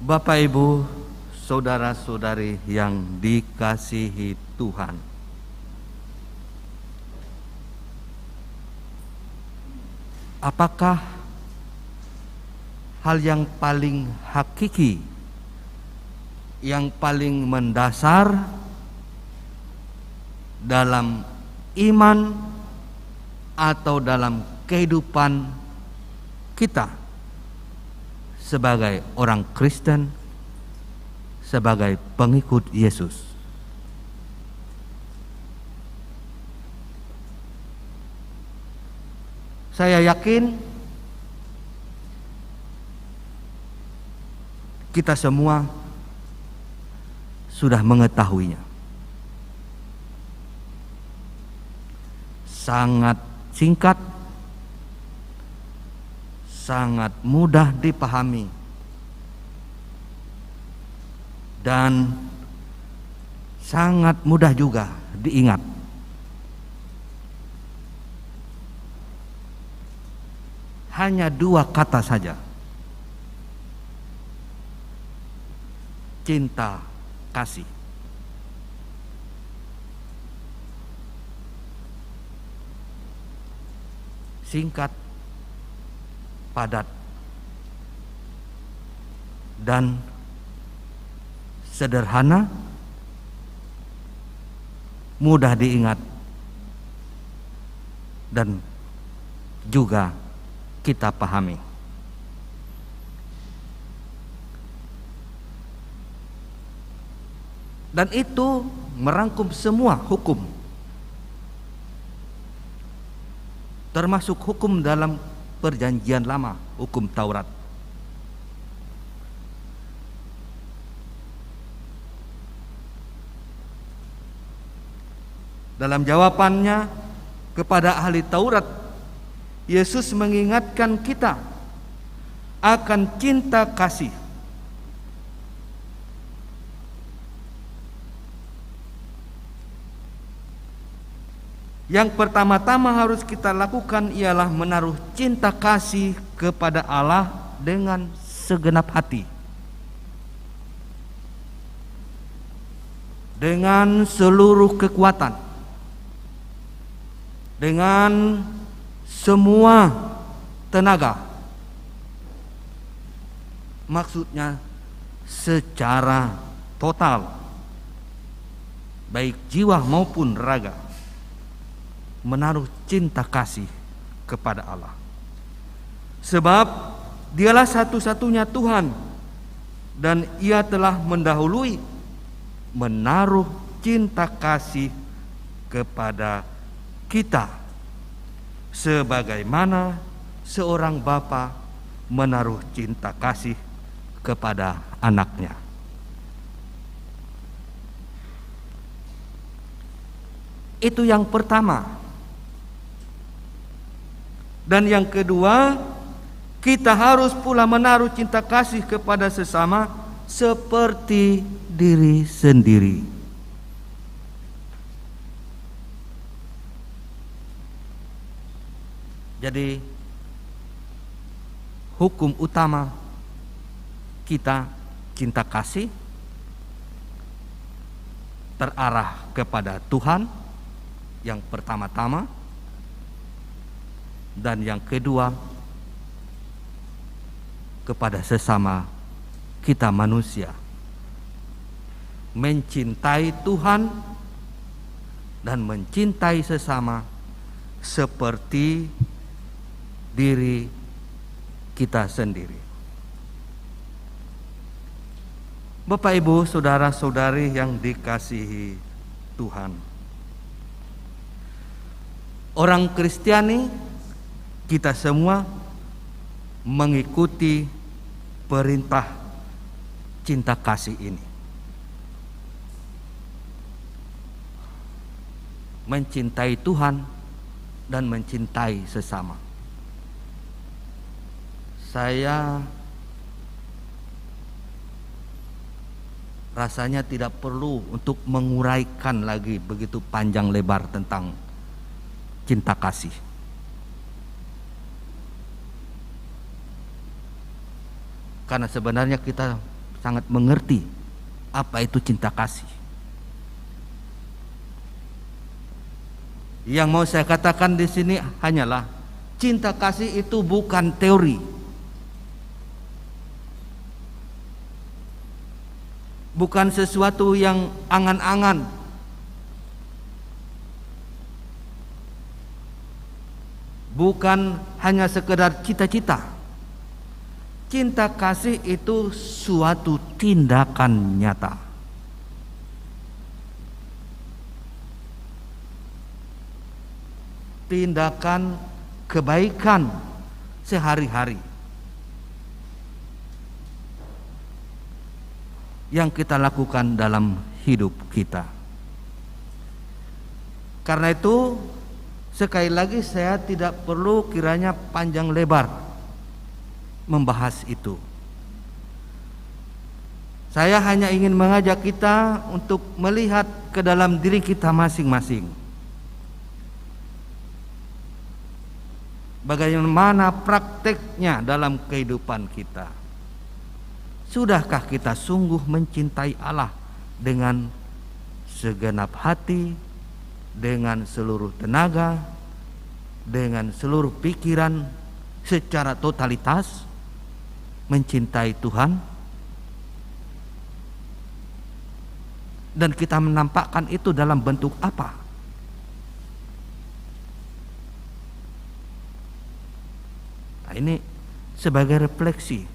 Bapak, Ibu, saudara-saudari yang dikasihi Tuhan, apakah hal yang paling hakiki, yang paling mendasar dalam iman atau dalam kehidupan kita sebagai orang Kristen, sebagai pengikut Yesus? Saya yakin kita semua sudah mengetahuinya. Sangat singkat, sangat mudah dipahami, dan sangat mudah juga diingat. Hanya 2 kata saja: cinta kasih. Singkat, padat, dan sederhana, mudah diingat, dan juga kita pahami. Dan itu merangkum semua hukum, termasuk hukum dalam Perjanjian Lama, hukum Taurat. Dalam jawabannya kepada ahli Taurat, Yesus mengingatkan kita akan cinta kasih. Yang pertama-tama harus kita lakukan ialah menaruh cinta kasih kepada Allah dengan segenap hati, dengan seluruh kekuatan, dengan semua tenaga. Maksudnya secara total, baik jiwa maupun raga, menaruh cinta kasih kepada Allah. Sebab Dialah satu-satunya Tuhan, dan Ia telah mendahului menaruh cinta kasih kepada kita, sebagaimana seorang bapa menaruh cinta kasih kepada anaknya. Itu yang pertama. Dan yang kedua, kita harus pula menaruh cinta kasih kepada sesama seperti diri sendiri. Jadi hukum utama kita cinta kasih terarah kepada Tuhan yang pertama-tama, dan yang kedua kepada sesama kita manusia. Mencintai Tuhan dan mencintai sesama seperti diri kita sendiri. Bapak, Ibu, saudara-saudari yang dikasihi Tuhan, orang Kristiani, kita semua mengikuti perintah cinta kasih ini. Mencintai Tuhan dan mencintai sesama. Saya rasanya tidak perlu untuk menguraikan lagi begitu panjang lebar tentang cinta kasih. Karena sebenarnya kita sangat mengerti apa itu cinta kasih. Yang mau saya katakan di sini hanyalah cinta kasih itu bukan teori. Bukan sesuatu yang angan-angan. Bukan hanya sekedar cita-cita. Cinta kasih itu suatu tindakan nyata. Tindakan kebaikan sehari-hari yang kita lakukan dalam hidup kita. Karena itu sekali lagi saya tidak perlu kiranya panjang lebar membahas itu. Saya hanya ingin mengajak kita untuk melihat ke dalam diri kita masing-masing. Bagaimana prakteknya dalam kehidupan kita. Sudahkah kita sungguh mencintai Allah dengan segenap hati, dengan seluruh tenaga, dengan seluruh pikiran, secara totalitas mencintai Tuhan? Dan kita menampakkan itu dalam bentuk apa? Nah, ini sebagai refleksi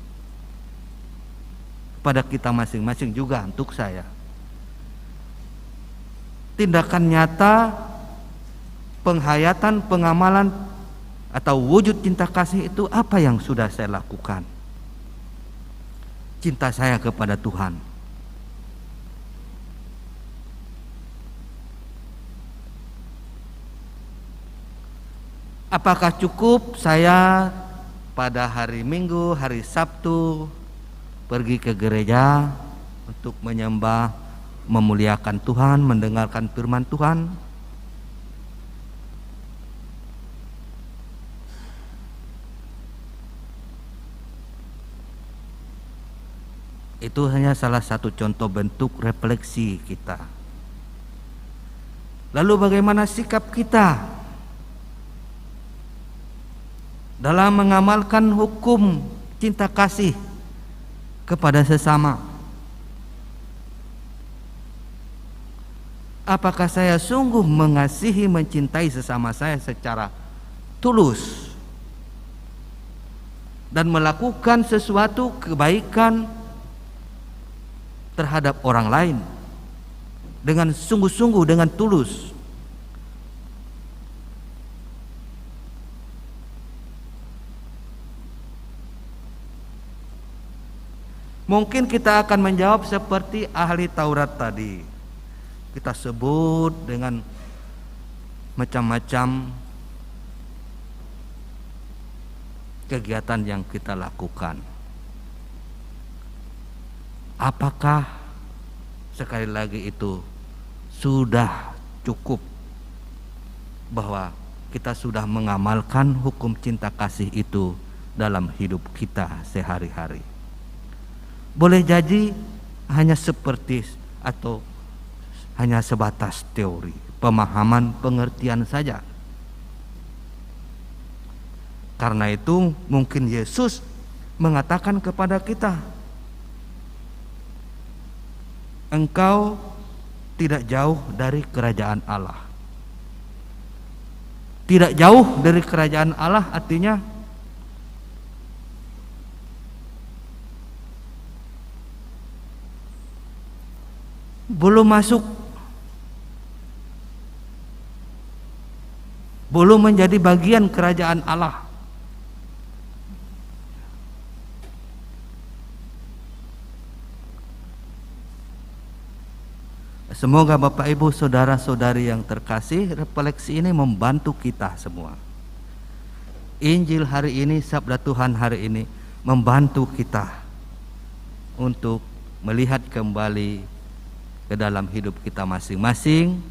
pada kita masing-masing juga untuk saya. Tindakan nyata, penghayatan, pengamalan atau wujud cinta kasih itu apa yang sudah saya lakukan? Cinta saya kepada Tuhan. Apakah cukup saya pada hari Minggu, hari Sabtu pergi ke gereja untuk menyembah, memuliakan Tuhan, mendengarkan firman Tuhan? Itu hanya salah satu contoh bentuk refleksi kita. Lalu bagaimana sikap kita dalam mengamalkan hukum cinta kasih kepada sesama? Apakah saya sungguh mengasihi, mencintai sesama saya secara tulus dan melakukan sesuatu kebaikan terhadap orang lain dengan sungguh-sungguh, dengan tulus? Mungkin kita akan menjawab seperti ahli Taurat tadi. Kita sebut dengan macam-macam kegiatan yang kita lakukan. Apakah sekali lagi itu sudah cukup bahwa kita sudah mengamalkan hukum cinta kasih itu dalam hidup kita sehari-hari? Boleh jadi hanya seperti atau hanya sebatas teori, pemahaman, pengertian saja. Karena itu mungkin Yesus mengatakan kepada kita, engkau tidak jauh dari kerajaan Allah. Tidak jauh dari kerajaan Allah artinya belum masuk, belum menjadi bagian kerajaan Allah. Semoga Bapak Ibu saudara-saudari yang terkasih, refleksi ini membantu kita semua. Injil hari ini, sabda Tuhan hari ini membantu kita untuk melihat kembali ke dalam hidup kita masing-masing,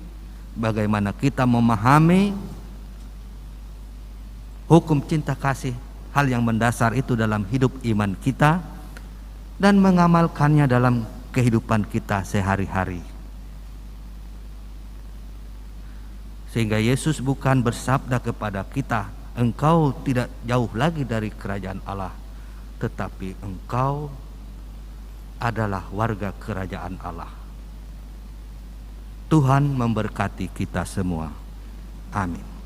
bagaimana kita memahami hukum cinta kasih, hal yang mendasar itu dalam hidup iman kita, dan mengamalkannya dalam kehidupan kita sehari-hari. Sehingga Yesus bukan bersabda kepada kita, engkau tidak jauh lagi dari kerajaan Allah, tetapi engkau adalah warga kerajaan Allah. Tuhan memberkati kita semua. Amin.